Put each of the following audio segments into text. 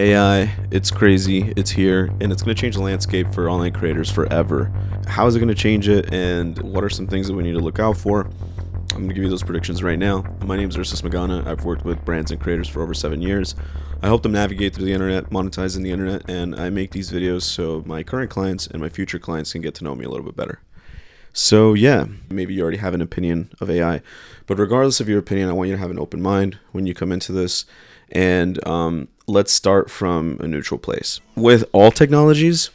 AI, it's crazy, it's here, and it's going to change the landscape for online creators forever. How is it going to change it, and what are some things that we need to look out for? I'm going to give you those predictions right now. My name is Ursus Magana. I've worked with brands and creators for over 7 years. I help them navigate through the internet, monetizing the internet, and I make these videos so my current clients and my future clients can get to know me a little bit better. So yeah, maybe you already have an opinion of AI, but regardless of your opinion, I want you to have an open mind when you come into this, and let's start from a neutral place. With all technologies,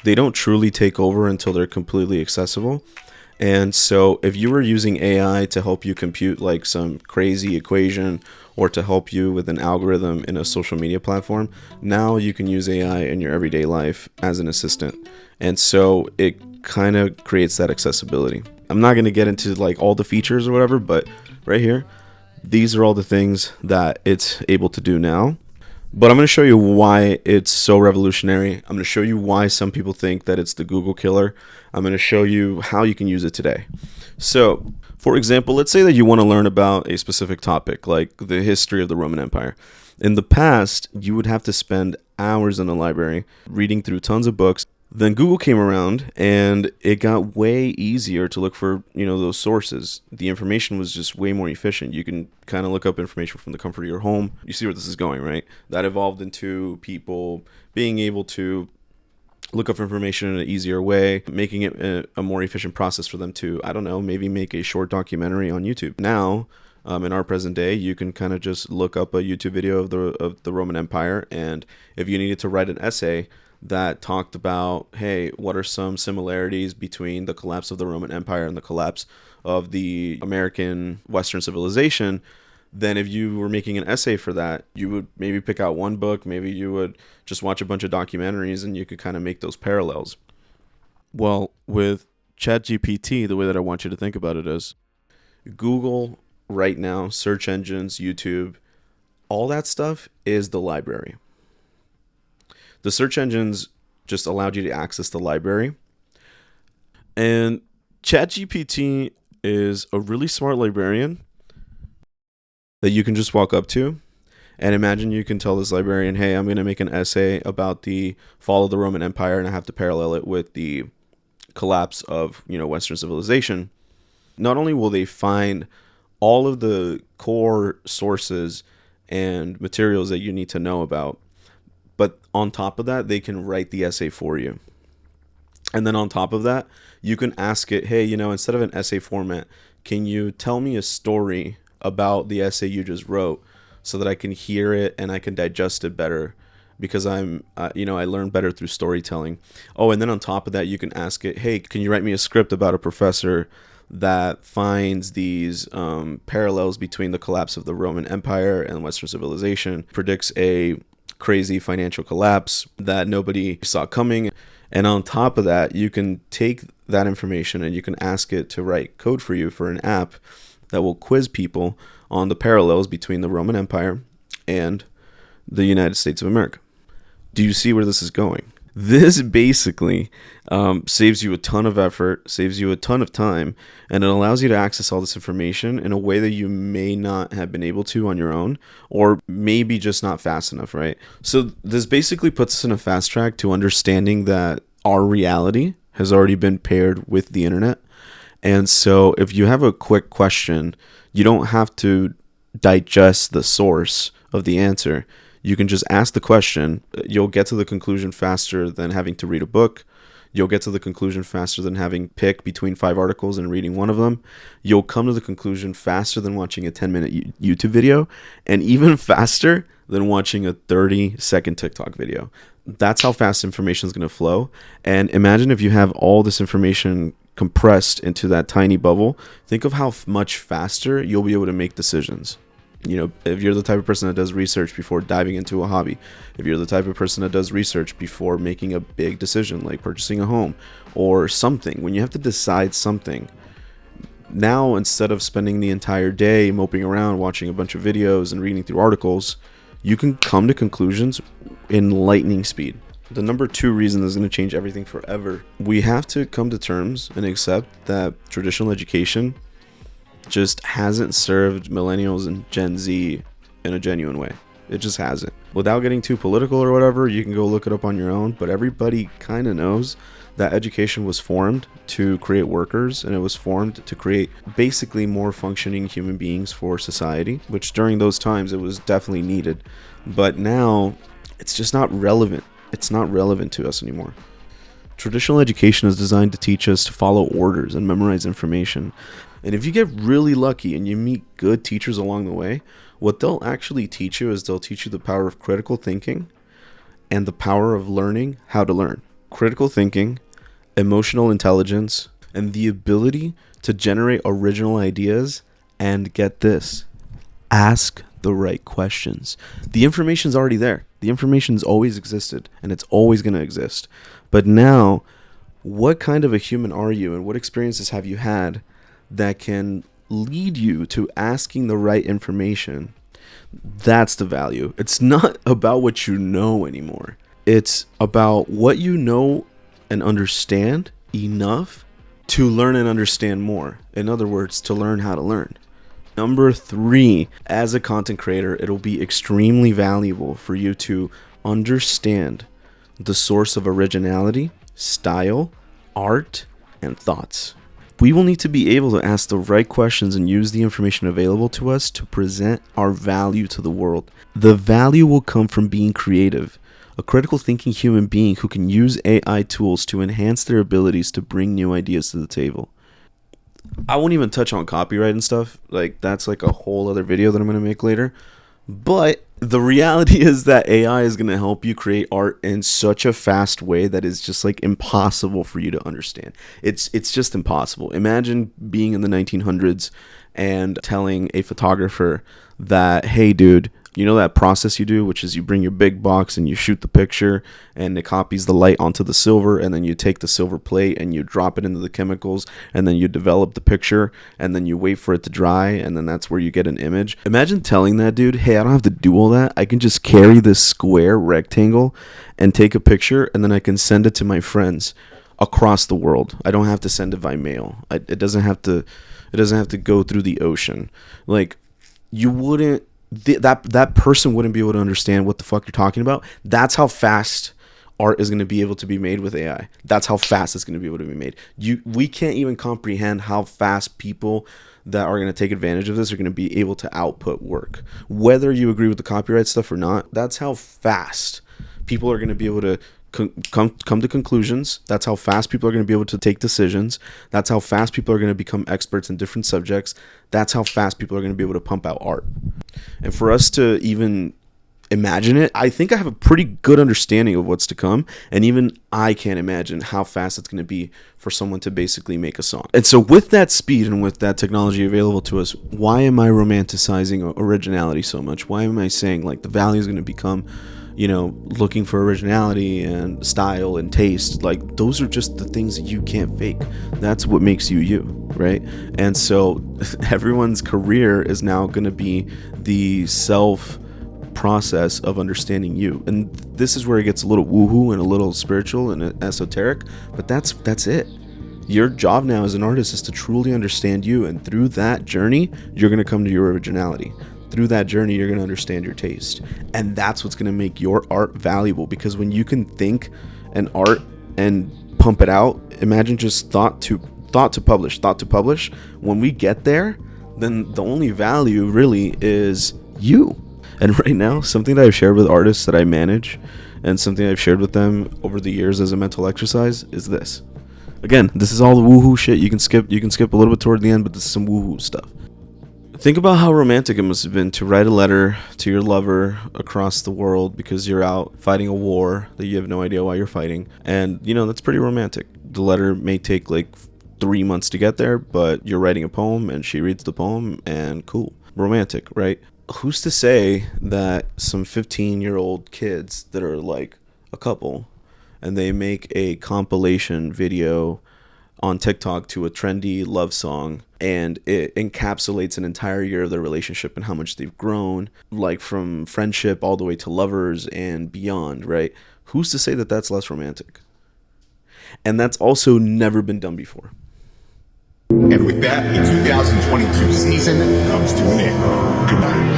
they don't truly take over until they're completely accessible. And so if you were using AI to help you compute like some crazy equation or to help you with an algorithm in a social media platform, now you can use AI in your everyday life as an assistant. And so it kind of creates that accessibility. I'm not going to get into like all the features or whatever, but right here, these are all the things that it's able to do now. But I'm going to show you why it's so revolutionary. I'm going to show you why some people think that it's the Google killer. I'm going to show you how you can use it today. So, for example, let's say that you want to learn about a specific topic, like the history of the Roman Empire. In the past, you would have to spend hours in the library reading through tons of books. Then Google came around and it got way easier to look for, those sources. The information was just way more efficient. You can kind of look up information from the comfort of your home. You see where this is going, right? That evolved into people being able to look up information in an easier way, making it a more efficient process for them to, maybe make a short documentary on YouTube. Now, in our present day, you can kind of just look up a YouTube video of the Roman Empire, and if you needed to write an essay that talked about, hey, what are some similarities between the collapse of the Roman Empire and the collapse of the American Western civilization, then if you were making an essay for that, you would maybe pick out one book, maybe you would just watch a bunch of documentaries, and you could kind of make those parallels. Well, with ChatGPT, the way that I want you to think about it is Google right now, search engines, YouTube, all that stuff is the library. The search engines just allowed you to access the library. And ChatGPT is a really smart librarian that you can just walk up to. And imagine you can tell this librarian, hey, I'm going to make an essay about the fall of the Roman Empire, and I have to parallel it with the collapse of, Western civilization. Not only will they find all of the core sources and materials that you need to know about, but on top of that, they can write the essay for you. And then on top of that, you can ask it, hey, instead of an essay format, can you tell me a story about the essay you just wrote so that I can hear it and I can digest it better, because I learn better through storytelling. Oh, and then on top of that, you can ask it, hey, can you write me a script about a professor that finds these parallels between the collapse of the Roman Empire and Western civilization, predicts a crazy financial collapse that nobody saw coming. And on top of that, you can take that information and you can ask it to write code for you for an app that will quiz people on the parallels between the Roman Empire and the United States of America. Do you see where this is going? This basically saves you a ton of effort, saves you a ton of time, and it allows you to access all this information in a way that you may not have been able to on your own, or maybe just not fast enough, right? So this basically puts us in a fast track to understanding that our reality has already been paired with the internet. And so if you have a quick question, you don't have to digest the source of the answer. You can just ask the question. You'll get to the conclusion faster than having to read a book. You'll get to the conclusion faster than having pick between 5 articles and reading one of them. You'll come to the conclusion faster than watching a 10-minute YouTube video, and even faster than watching a 30-second TikTok video. That's how fast information is going to flow. And imagine if you have all this information compressed into that tiny bubble. Think of how much faster you'll be able to make decisions. If you're the type of person that does research before diving into a hobby, if you're the type of person that does research before making a big decision like purchasing a home or something, when you have to decide something, now instead of spending the entire day moping around watching a bunch of videos and reading through articles, you can come to conclusions in lightning speed. The number 2 reason that's going to change everything forever, we have to come to terms and accept that traditional education just hasn't served millennials and Gen Z in a genuine way. It just hasn't. Without getting too political or whatever, you can go look it up on your own, but everybody kind of knows that education was formed to create workers, and it was formed to create basically more functioning human beings for society, which during those times it was definitely needed. But now it's just not relevant. It's not relevant to us anymore. Traditional education is designed to teach us to follow orders and memorize information. And if you get really lucky and you meet good teachers along the way, what they'll actually teach you is they'll teach you the power of critical thinking and the power of learning how to learn. Critical thinking, emotional intelligence, and the ability to generate original ideas, and get this, ask the right questions. The information's already there. The information's always existed, and it's always going to exist. But now, what kind of a human are you, and what experiences have you had that can lead you to asking the right information? That's the value. It's not about what you know anymore. It's about what you know and understand enough to learn and understand more. In other words, to learn how to learn. Number 3, as a content creator, it'll be extremely valuable for you to understand the source of originality, style, art, and thoughts. We will need to be able to ask the right questions and use the information available to us to present our value to the world. The value will come from being creative. A critical thinking human being who can use AI tools to enhance their abilities to bring new ideas to the table. I won't even touch on copyright and stuff. Like, that's like a whole other video that I'm going to make later. But the reality is that AI is going to help you create art in such a fast way that is just like impossible for you to understand. It's just impossible. Imagine being in the 1900s and telling a photographer that, hey, dude, you know that process you do, which is you bring your big box and you shoot the picture and it copies the light onto the silver, and then you take the silver plate and you drop it into the chemicals, and then you develop the picture, and then you wait for it to dry, and then that's where you get an image. Imagine telling that dude, hey, I don't have to do all that. I can just carry this square rectangle and take a picture, and then I can send it to my friends across the world. I don't have to send it by mail. It doesn't have to go through the ocean. Like, you wouldn't that person wouldn't be able to understand what the fuck you're talking about. That's how fast art is going to be able to be made with AI. That's how fast it's going to be able to be made. We can't even comprehend how fast people that are going to take advantage of this are going to be able to output work. Whether you agree with the copyright stuff or not, that's how fast people are going to be able to come to conclusions. That's how fast people are going to be able to take decisions. That's how fast people are going to become experts in different subjects. That's how fast people are going to be able to pump out art. And for us to even imagine it, I think I have a pretty good understanding of what's to come, and even I can't imagine how fast it's going to be for someone to basically make a song. And so with that speed and with that technology available to us, why am I romanticizing originality so much? Why am I saying like the value is going to become, looking for originality and style and taste? Like, those are just the things that you can't fake. That's what makes you, right? And so everyone's career is now going to be the self process of understanding you. And this is where it gets a little woohoo and a little spiritual and esoteric, but that's it. Your job now as an artist is to truly understand you, and through that journey, you're going to come to your originality. Through that journey, you're going to understand your taste. And that's what's going to make your art valuable, because when you can think an art and pump it out, imagine just thought to publish. When we get there, then the only value really is you. And right now, something that I've shared with artists that I manage, and something I've shared with them over the years as a mental exercise, is this. Again, this is all the woohoo shit. You can skip a little bit toward the end, but this is some woohoo stuff. Think about how romantic it must have been to write a letter to your lover across the world because you're out fighting a war that you have no idea why you're fighting. And, that's pretty romantic. The letter may take like 3 months to get there, but you're writing a poem and she reads the poem and cool. Romantic, right? Who's to say that some 15-year-old kids that are like a couple and they make a compilation video on TikTok to a trendy love song, and it encapsulates an entire year of their relationship and how much they've grown, like from friendship all the way to lovers and beyond, right? Who's to say that that's less romantic? And that's also never been done before. And with that, the 2022 season comes to an end. Good night.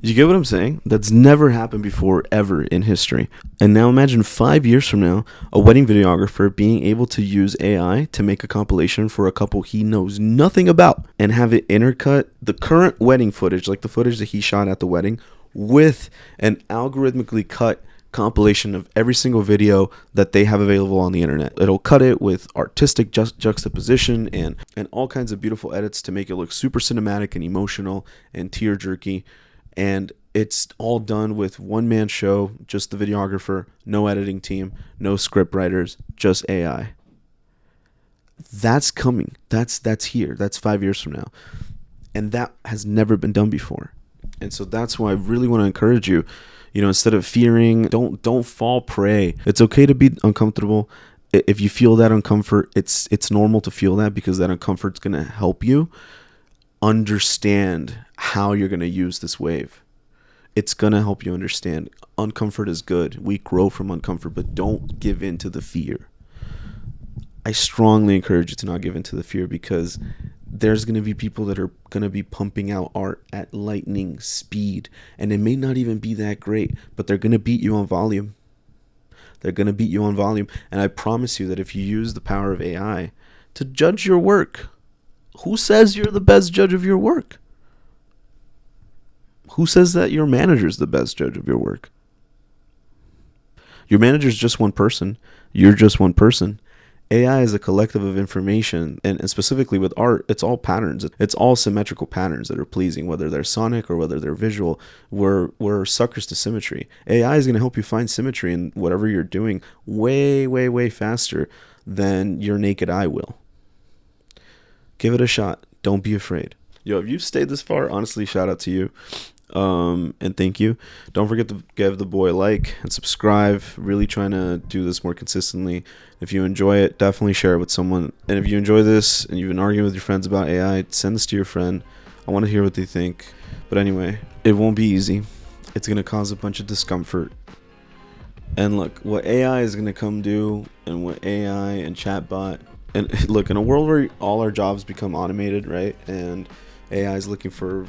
You get what I'm saying? That's never happened before, ever in history. And now imagine 5 years from now, a wedding videographer being able to use AI to make a compilation for a couple he knows nothing about and have it intercut the current wedding footage, like the footage that he shot at the wedding, with an algorithmically cut compilation of every single video that they have available on the internet. It'll cut it with artistic juxtaposition and all kinds of beautiful edits to make it look super cinematic and emotional and tear jerky. And it's all done with one-man show, just the videographer, no editing team, no script writers, just AI. That's coming. That's here. That's 5 years from now. And that has never been done before. And so that's why I really want to encourage you, instead of fearing, don't fall prey. It's okay to be uncomfortable. If you feel that uncomfort, it's normal to feel that, because that uncomfort's going to help you understand how you're going to use this wave. It's going to help you understand. Uncomfort is good. We grow from uncomfort, but don't give in to the fear. I strongly encourage you to not give in to the fear, because there's going to be people that are going to be pumping out art at lightning speed, and it may not even be that great, but they're going to beat you on volume. They're going to beat you on volume. And I promise you that if you use the power of AI to judge your work, who says you're the best judge of your work? Who says that your manager's the best judge of your work? Your manager's just one person. You're just one person. AI is a collective of information, and specifically with art, it's all patterns. It's all symmetrical patterns that are pleasing, whether they're sonic or whether they're visual. We're suckers to symmetry. AI is going to help you find symmetry in whatever you're doing way, way, way faster than your naked eye will. Give it a shot. Don't be afraid. Yo, if you've stayed this far, honestly, shout out to you. And thank you. Don't forget to give the boy a like and subscribe. Really trying to do this more consistently. If you enjoy it, definitely share it with someone. And if you enjoy this and you've been arguing with your friends about AI, send this to your friend. I want to hear what they think. But anyway, it won't be easy. It's going to cause a bunch of discomfort. And look, what AI is going to come do, and what AI and chatbot, and look, in a world where all our jobs become automated, right? And AI is looking for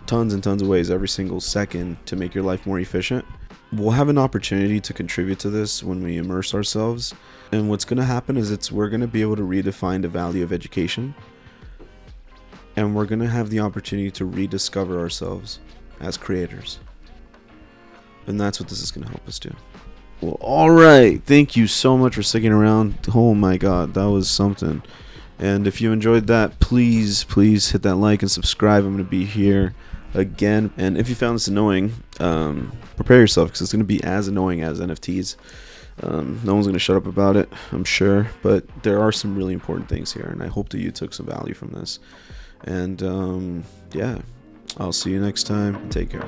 tons and tons of ways every single second to make your life more efficient. We'll have an opportunity to contribute to this when we immerse ourselves. And what's going to happen is we're going to be able to redefine the value of education. And we're going to have the opportunity to rediscover ourselves as creators. And that's what this is going to help us do. Well, all right. Thank you so much for sticking around. Oh my God, that was something. And if you enjoyed that, please hit that like and subscribe. I'm going to be here again. And if you found this annoying, prepare yourself, because it's going to be as annoying as NFTs. No one's going to shut up about it, I'm sure. But there are some really important things here, and I hope that you took some value from this. And yeah, I'll see you next time. Take care.